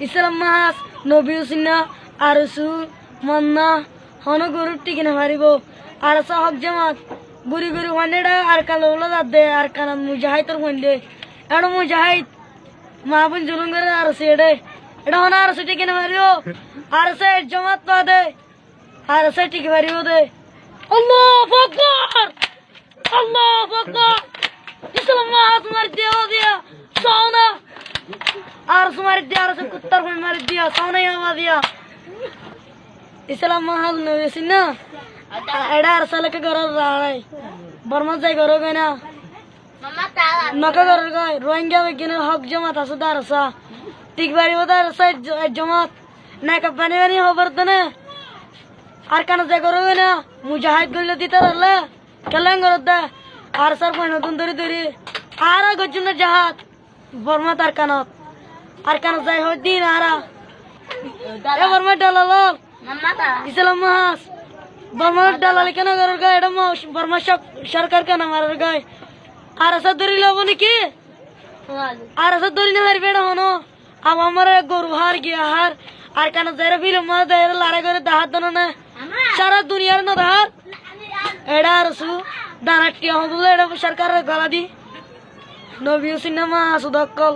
ইসলাম মাস নবী সিনা আরসু মন্না হন গরু টিকিনে মারিব আর হক জামাত গুরি গুরি ওয়ানেডা আর কালো দে আর কানা মুজাহিদর ওয়ানডে এড় মুজাহিদ মাহবুন জুলুম করে আর সেডে এটা হন আর টিকিনে মারিব আর সে জামাত পা দে আর সে টিকি মারিব দে আল্লাহু আকবার আল্লাহু আকবার ইসলাম মাস মার দিয়া सोना आर सुमार दिया आर कुत्तर को मार दिया सोना यहाँ दिया इस्लाम महल नवेसी ना एडा आर साल के घर रहा है बर्मा जाए घरों गए ना नका घर गए रोहिंग्या में किन्हें हक जमा था सुधार सा ठीक बारी होता है सा जमा ना कपने वाली हो बर्तने आर कान जाए घरों गए ना मुजाहिद गुल्ले दी तरह ले कलेंग करता आर सर कोई नतुन दरी दरी आरा गजुन जहाज बर्मा तारकानत जाय हो दिन आरा ए बर्मा डालालो इस्लाम मास बर्मा डालाले केन कर गए एडम बर्मा सरकार का नाम आर गए आरा सदरी लोबनी की आरा सदरी ने हर बेड़ा होनो अब हमारे गोरु हार गया हार आर कान जरा फिल्म मा देर लारे करे दाहात दनो ने सारा दुनिया न दाहार एडा रसु दानाटिया हो एडा सरकार गला दी नबी सिनेमा सुदक्कल